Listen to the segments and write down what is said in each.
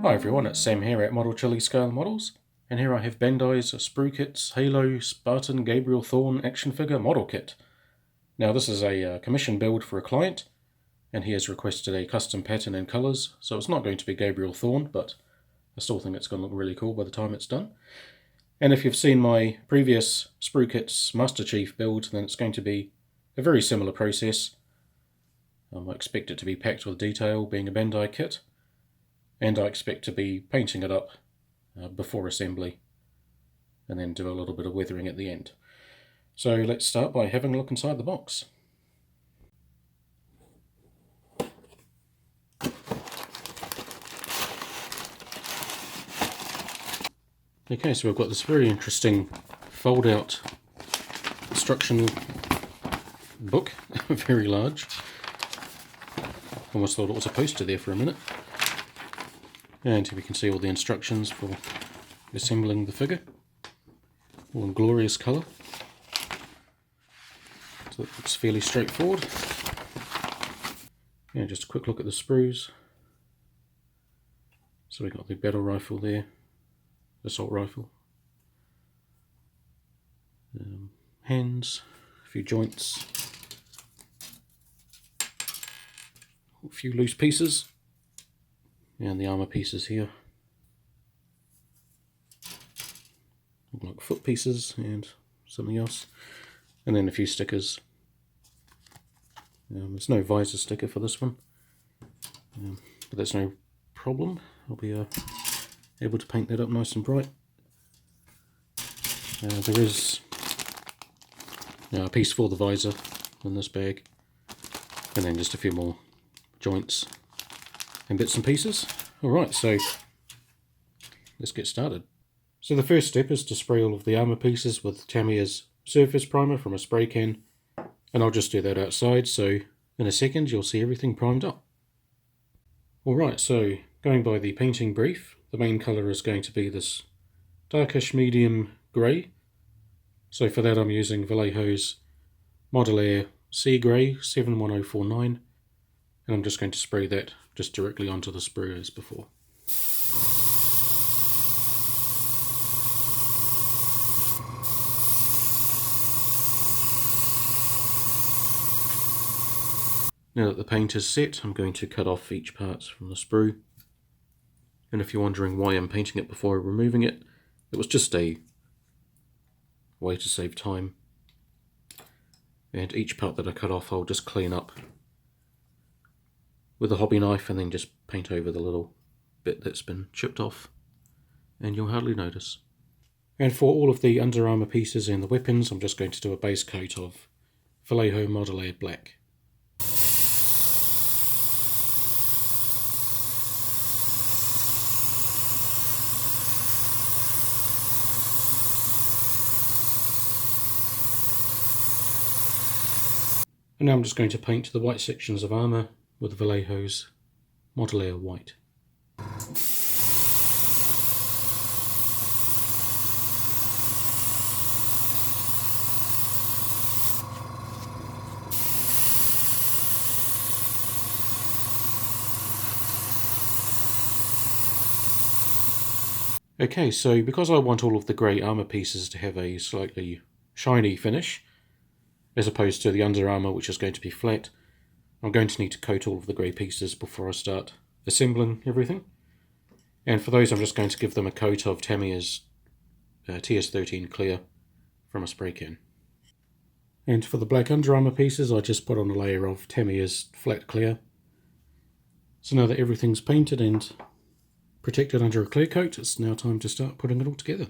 Hi everyone, it's Sam here at ModelChili Scale Models, and here I have Bandai's Sprukits Halo Spartan Gabriel Thorn action figure model kit. Now this is a commission build for a client, and he has requested a custom pattern and colours, so it's not going to be Gabriel Thorn, but I still think it's going to look really cool by the time it's done. And if you've seen my previous Sprukits Master Chief build, then it's going to be a very similar process. I expect it to be packed with detail, being a Bandai kit. And I expect to be painting it up before assembly and then do a little bit of weathering at the end. So let's start by having a look inside the box. Okay, so we've got this very interesting fold-out instruction book, very large. Almost thought it was a poster there for a minute. And here we can see all the instructions for assembling the figure, all in glorious colour. So that looks fairly straightforward. And just a quick look at the sprues. So we've got the battle rifle there, assault rifle, hands, a few joints, a few loose pieces. And the armour pieces here, like foot pieces and something else, and then a few stickers. There's no visor sticker for this one, but that's no problem. I'll be able to paint that up nice and bright. There is a piece for the visor in this bag, and then just a few more joints and bits and pieces. Alright, so let's get started. So the first step is to spray all of the armour pieces with Tamiya's surface primer from a spray can, and I'll just do that outside, so in a second you'll see everything primed up. Alright, so going by the painting brief, the main colour is going to be this darkish medium grey. So for that I'm using Vallejo's Model Air Sea Grey 71049, and I'm just going to spray that just directly onto the sprue as before. Now that the paint is set, I'm going to cut off each part from the sprue. And if you're wondering why I'm painting it before removing it, it was just a way to save time. And each part that I cut off I'll just clean up with a hobby knife and then just paint over the little bit that's been chipped off, and you'll hardly notice. And for all of the Under Armour pieces and the weapons, I'm just going to do a base coat of Vallejo Model Air Black. And now I'm just going to paint the white sections of armour with Vallejo's Model Air White. Okay, so because I want all of the grey armour pieces to have a slightly shiny finish, as opposed to the Under Armour which is going to be flat, I'm going to need to coat all of the grey pieces before I start assembling everything. And for those I'm just going to give them a coat of Tamiya's TS13 Clear from a spray can. And for the black Under Armour pieces I just put on a layer of Tamiya's Flat Clear. So now that everything's painted and protected under a clear coat, it's now time to start putting it all together.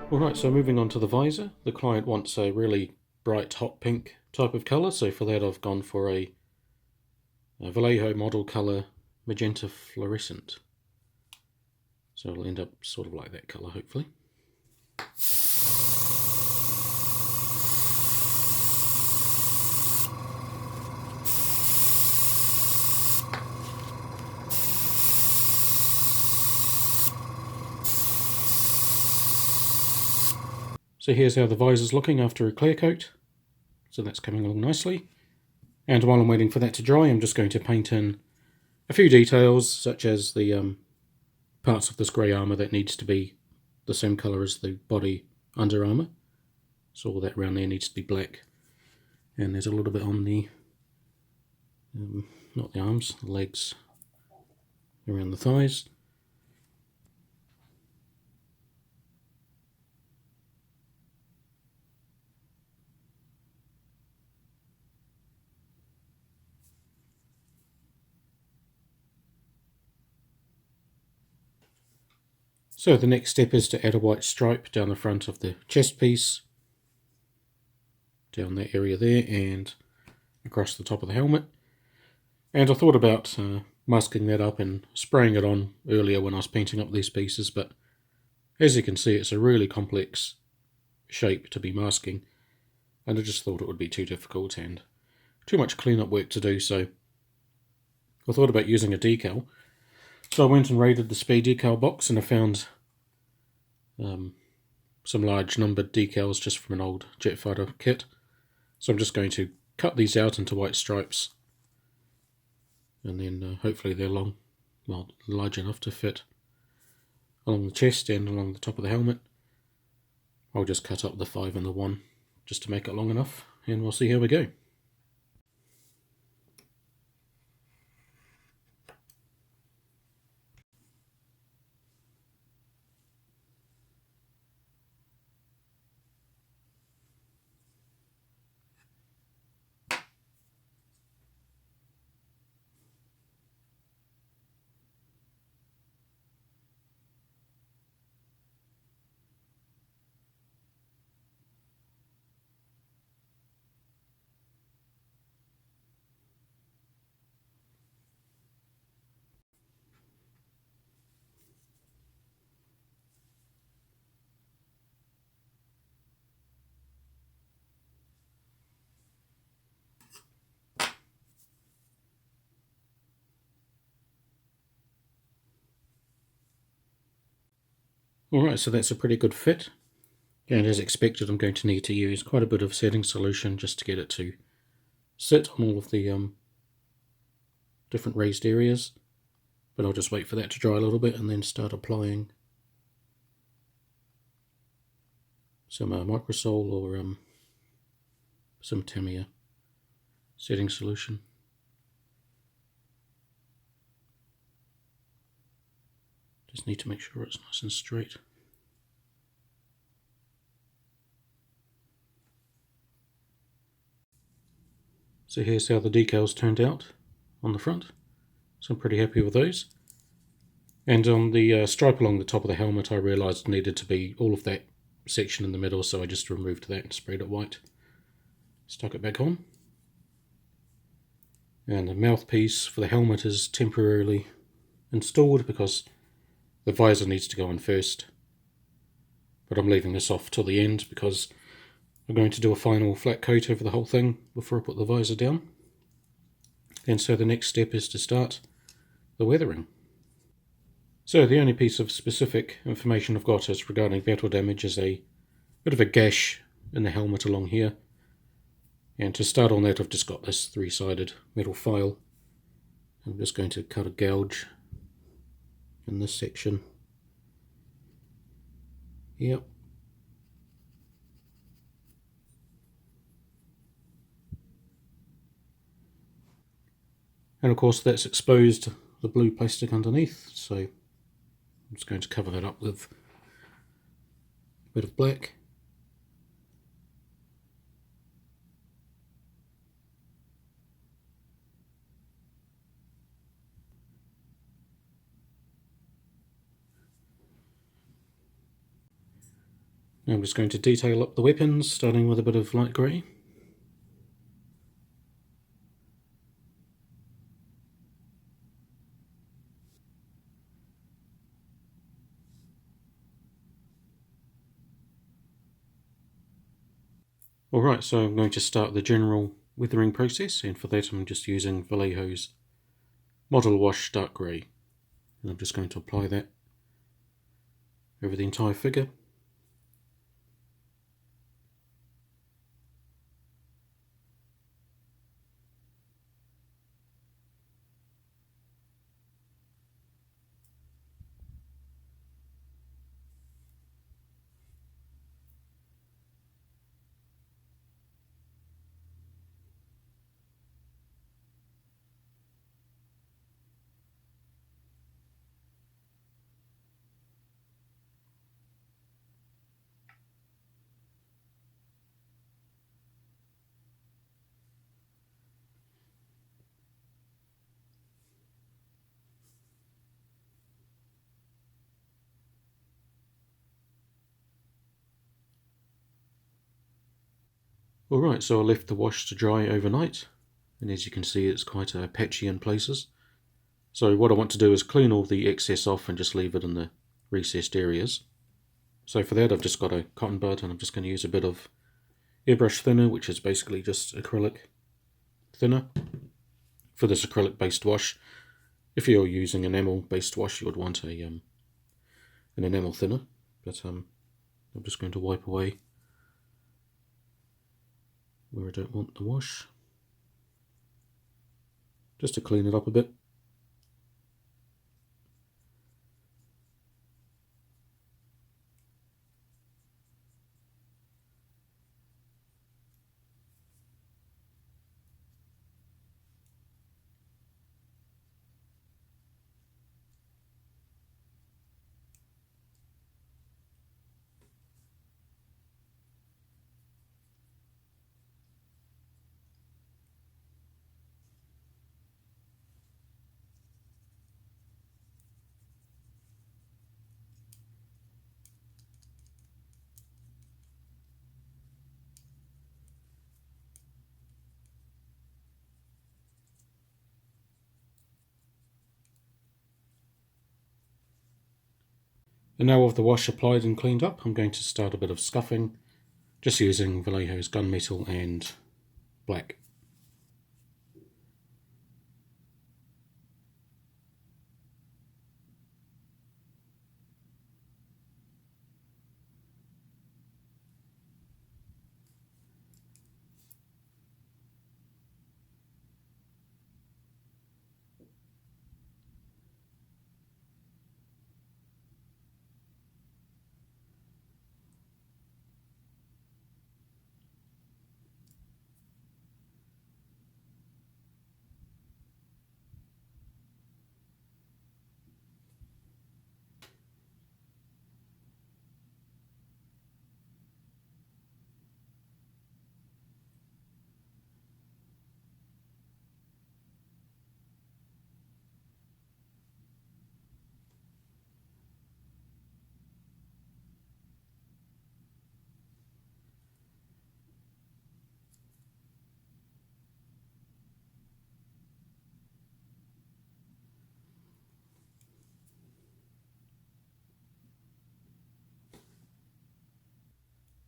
Alright, so moving on to the visor. The client wants a really bright hot pink type of colour, so for that I've gone for a Vallejo model colour magenta fluorescent. So it'll end up sort of like that colour, hopefully. So here's how the visor's looking after a clear coat. So that's coming along nicely. And while I'm waiting for that to dry, I'm just going to paint in a few details, such as the parts of this grey armour that needs to be the same colour as the body under armour. So all that around there needs to be black. And there's a little bit on the, not the arms, the legs, around the thighs. So the next step is to add a white stripe down the front of the chest piece, down that area there, and across the top of the helmet. And I thought about masking that up and spraying it on earlier when I was painting up these pieces, but as you can see, it's a really complex shape to be masking, and I just thought it would be too difficult and too much cleanup work to do, so I thought about using a decal. So I went and raided the speed decal box, and I found some large numbered decals just from an old jet fighter kit. So I'm just going to cut these out into white stripes, and then hopefully they're large enough to fit along the chest and along the top of the helmet. I'll just cut up the 5 and the 1 just to make it long enough, and we'll see how we go. Alright, so that's a pretty good fit, and as expected I'm going to need to use quite a bit of setting solution just to get it to sit on all of the different raised areas, but I'll just wait for that to dry a little bit and then start applying some microsol or some Tamiya setting solution. Just need to make sure it's nice and straight. So here's how the decals turned out on the front. So I'm pretty happy with those. And on the stripe along the top of the helmet, I realised it needed to be all of that section in the middle, so I just removed that and sprayed it white. Stuck it back on. And the mouthpiece for the helmet is temporarily installed because the visor needs to go on first, but I'm leaving this off till the end because I'm going to do a final flat coat over the whole thing before I put the visor down. And so the next step is to start the weathering. So the only piece of specific information I've got is regarding battle damage is a bit of a gash in the helmet along here. And to start on that, I've just got this 3-sided metal file. I'm just going to cut a gouge in this section. Yep. And of course that's exposed the blue plastic underneath, so I'm just going to cover that up with a bit of black. Now I'm just going to detail up the weapons, starting with a bit of light grey. Alright, so I'm going to start the general weathering process, and for that I'm just using Vallejo's Model Wash Dark Grey. And I'm just going to apply that over the entire figure. Alright, so I left the wash to dry overnight, and as you can see it's quite patchy in places. So what I want to do is clean all the excess off and just leave it in the recessed areas. So for that I've just got a cotton bud, and I'm just going to use a bit of airbrush thinner, which is basically just acrylic thinner for this acrylic based wash. If you're using enamel based wash you would want an enamel thinner, but I'm just going to wipe away where I don't want the wash, just to clean it up a bit. And now with the wash applied and cleaned up, I'm going to start a bit of scuffing, just using Vallejo's gunmetal and black.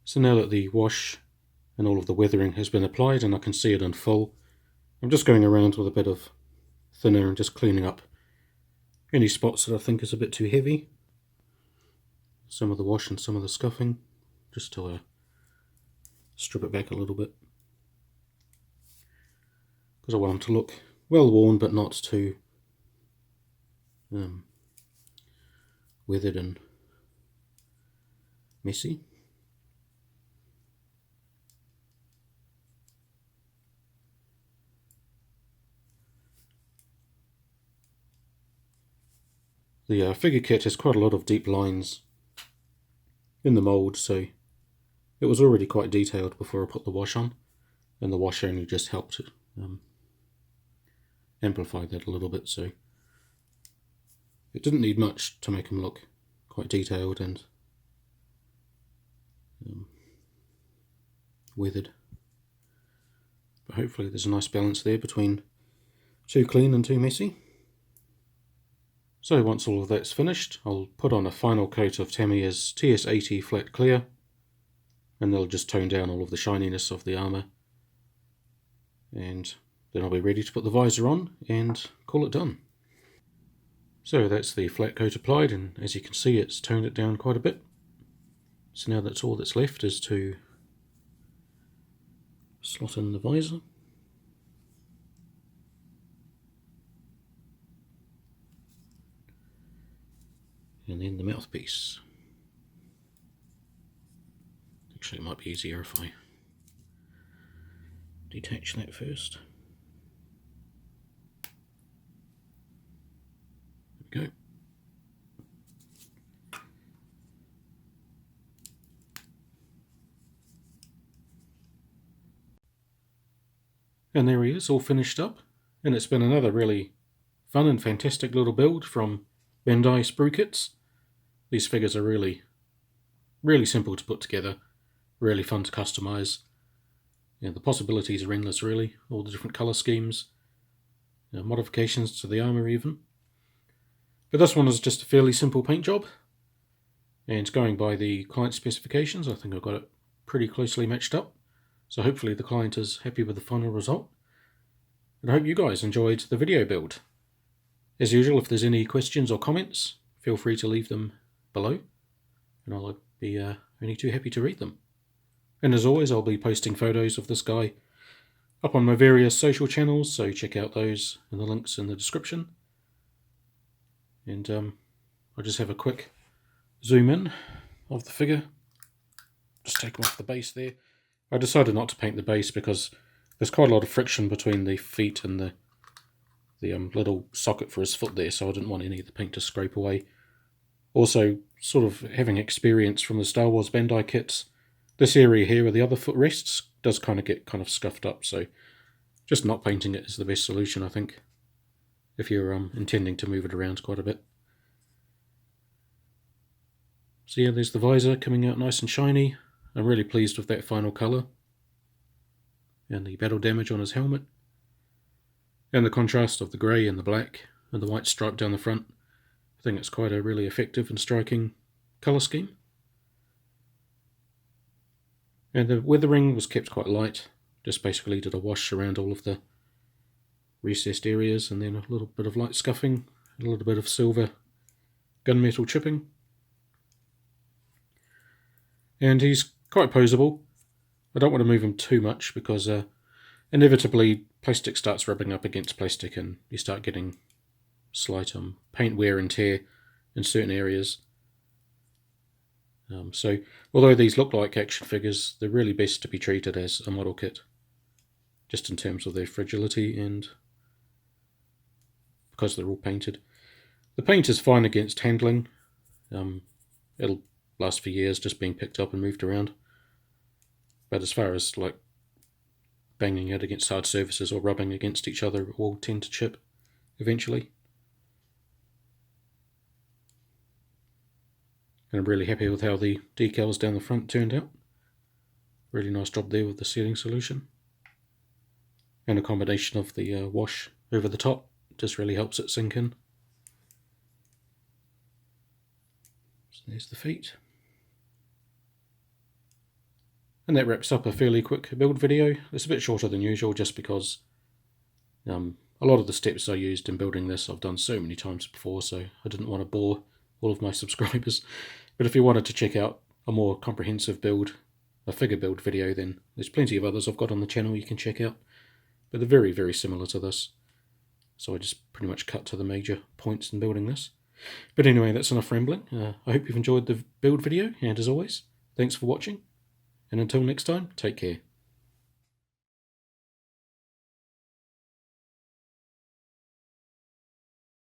So now that the wash and all of the weathering has been applied and I can see it in full, I'm just going around with a bit of thinner and just cleaning up any spots that I think is a bit too heavy. Some of the wash and some of the scuffing, just to strip it back a little bit. Because I want them to look well worn but not too weathered and messy. The figure kit has quite a lot of deep lines in the mould, so it was already quite detailed before I put the wash on, and the wash only just helped amplify that a little bit, so it didn't need much to make them look quite detailed and weathered. But hopefully there's a nice balance there between too clean and too messy. So once all of that's finished, I'll put on a final coat of Tamiya's TS80 Flat Clear, and that'll just tone down all of the shininess of the armour. And then I'll be ready to put the visor on and call it done. So that's the flat coat applied, and as you can see it's toned it down quite a bit. So now that's all that's left is to slot in the visor. And then the mouthpiece. Actually, it might be easier if I detach that first. There we go. And there he is, all finished up. And it's been another really fun and fantastic little build from Bandai Sprukits. These figures are really simple to put together, really fun to customize. Yeah, the possibilities are endless really, all the different color schemes, modifications to the armor even. But this one is just a fairly simple paint job, and going by the client specifications, I think I've got it pretty closely matched up. So hopefully the client is happy with the final result. And I hope you guys enjoyed the video build. As usual, if there's any questions or comments, feel free to leave them below, and I'll be only too happy to read them. And as always, I'll be posting photos of this guy up on my various social channels, so check out those and the links in the description. And I'll just have a quick zoom in of the figure. Just take him off the base there. I decided not to paint the base because there's quite a lot of friction between the feet and the little socket for his foot there, so I didn't want any of the paint to scrape away. Also, sort of having experience from the Star Wars Bandai kits, this area here where the other foot rests does get kind of scuffed up, so just not painting it is the best solution, I think, if you're intending to move it around quite a bit. So yeah, there's the visor coming out nice and shiny. I'm really pleased with that final colour. And the battle damage on his helmet. And the contrast of the grey and the black and the white stripe down the front. I think it's quite a really effective and striking colour scheme. And the weathering was kept quite light. Just basically did a wash around all of the recessed areas, and then a little bit of light scuffing, a little bit of silver gunmetal chipping. And he's quite poseable. I don't want to move him too much because inevitably plastic starts rubbing up against plastic and you start getting slight paint wear and tear in certain areas. So although these look like action figures, they're really best to be treated as a model kit, just in terms of their fragility and because they're all painted. The paint is fine against handling. It'll last for years just being picked up and moved around. But as far as like banging it against hard surfaces or rubbing against each other, it will tend to chip eventually. And I'm really happy with how the decals down the front turned out. Really nice job there with the sealing solution. And a combination of the wash over the top just really helps it sink in. So there's the feet. And that wraps up a fairly quick build video. It's a bit shorter than usual just because a lot of the steps I used in building this I've done so many times before, so I didn't want to bore all of my subscribers. But if you wanted to check out a more comprehensive build, a figure build video, then there's plenty of others I've got on the channel you can check out. But they're very, very similar to this. So I just pretty much cut to the major points in building this. But anyway, that's enough rambling. I hope you've enjoyed the build video, and as always, thanks for watching. And until next time, take care.